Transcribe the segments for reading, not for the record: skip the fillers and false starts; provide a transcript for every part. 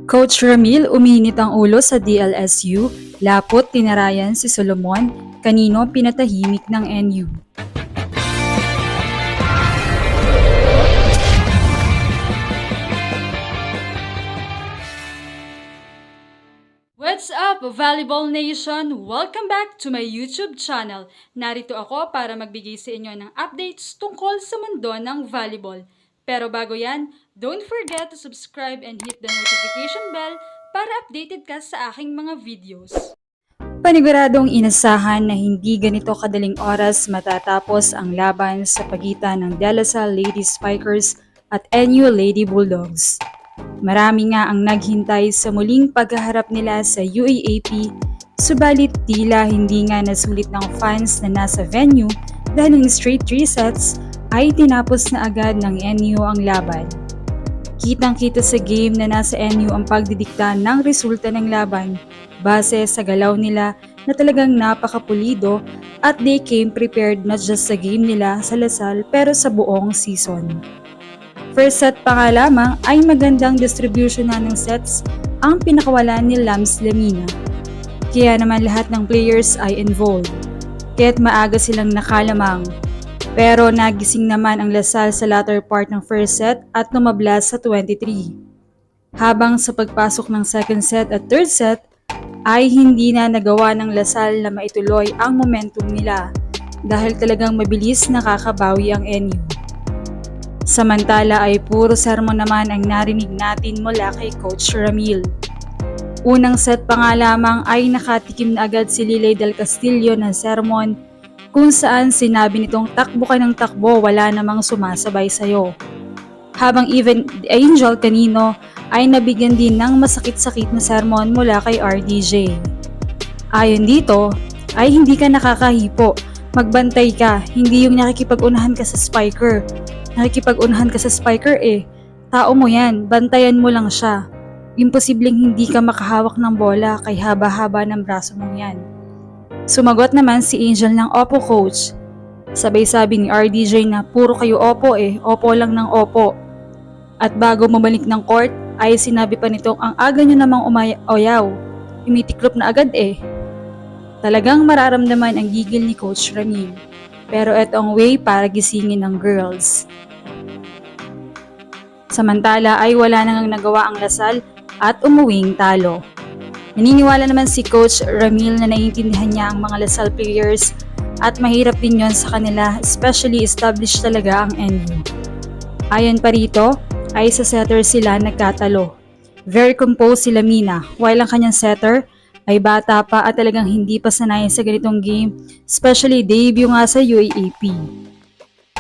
Coach Ramil uminit ang ulo sa DLSU, lapot tinarayan si Solomon, kanino pinatahimik ng NU. What's up, Volleyball Nation? Welcome back to my YouTube channel. Narito ako para magbigay sa inyo ng updates tungkol sa mundo ng volleyball. Pero bago yan, don't forget to subscribe and hit the notification bell para updated ka sa aking mga videos. Paniguradong inasahan na hindi ganito kadaling oras matatapos ang laban sa pagitan ng De La Salle Lady Spikers at NU Lady Bulldogs. Marami nga ang naghintay sa muling paghaharap nila sa UAAP, subalit tila hindi nga nasulit ng fans na nasa venue dahil in straight 3 sets ay tinapos na agad ng NU ang laban. Kitang-kita sa game na nasa NU ang pagdidikta ng resulta ng laban base sa galaw nila na talagang napakapulido at they came prepared not just sa game nila sa Lasal pero sa buong season. First set pa nga lamang ay magandang distribution na ng sets ang pinakawalan ni Lams Lamina. Kaya naman lahat ng players ay involved, kaya't maaga silang nakalamang. Pero nagising naman ang Lasal sa latter part ng first set at tumabla sa 23. Habang sa pagpasok ng second set at third set, ay hindi na nagawa ng Lasal na maituloy ang momentum nila dahil talagang mabilis nakakabawi ang NU. Samantala ay puro sermon naman ang narinig natin mula kay Coach Ramil. Unang set pa nga lamang ay nakatikim na agad si Lilay Del Castillo ng sermon kung saan sinabi nitong takbo ka ng takbo, wala namang sumasabay sayo. Habang even Angel kanino ay nabigyan din ng masakit-sakit na sermon mula kay RDJ. Ayon dito ay hindi ka nakakahipo, magbantay ka, hindi yung nakikipag-unahan ka sa spiker. Nakikipag-unahan ka sa spiker tao mo yan, bantayan mo lang siya. Imposibleng hindi ka makahawak ng bola kay haba-haba ng braso mo yan. Sumagot naman si Angel ng opo coach. Sabay sabi ni RDJ na puro kayo opo opo lang ng opo. At bago mabalik ng court ay sinabi pa nitong ang aga nyo namang umayaw, imitiklop na agad Talagang mararamdaman ang gigil ni Coach Ramil. Pero eto ang way para gisingin ng girls. Samantala ay wala nang nagawa ang Lasal at umuwing talo. Naniniwala naman si Coach Ramil na naiintindihan niya ang mga Lasal players at mahirap din yon sa kanila, especially established talaga ang NU. Ayon pa rito ay sa setter sila nagkatalo. Very composed si Lamina while ang kanyang setter ay bata pa at talagang hindi pa sanay sa ganitong game, especially debut nga sa UAAP.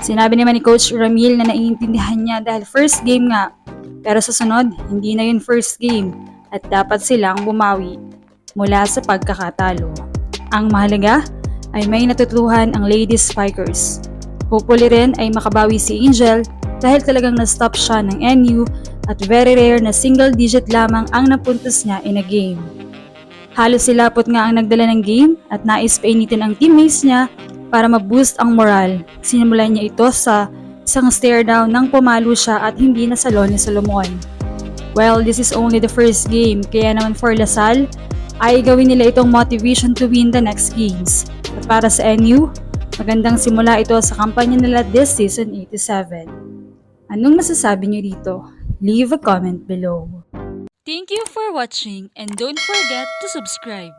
Sinabi naman ni Coach Ramil na naiintindihan niya dahil first game nga, pero sa sunod, hindi na yun first game at dapat silang bumawi mula sa pagkakatalo. Ang mahalaga ay may natutuhan ang Lady Spikers. Hopefully rin ay makabawi si Angel dahil talagang na-stop siya ng NU at very rare na single digit lamang ang napuntos niya in a game. Halos silapot nga ang nagdala ng game at nais painitin ang teammates niya para ma-boost ang moral. Sinimulan niya ito sa isang stare down nang pumalo siya at hindi nasalo ni Solomon. Well, this is only the first game, kaya naman for Lasal ay gawin nila itong motivation to win the next games. At para sa NU, magandang simula ito sa kampanya nila this season 87. Anong masasabi niyo dito? Leave a comment below. Thank you for watching and don't forget to subscribe.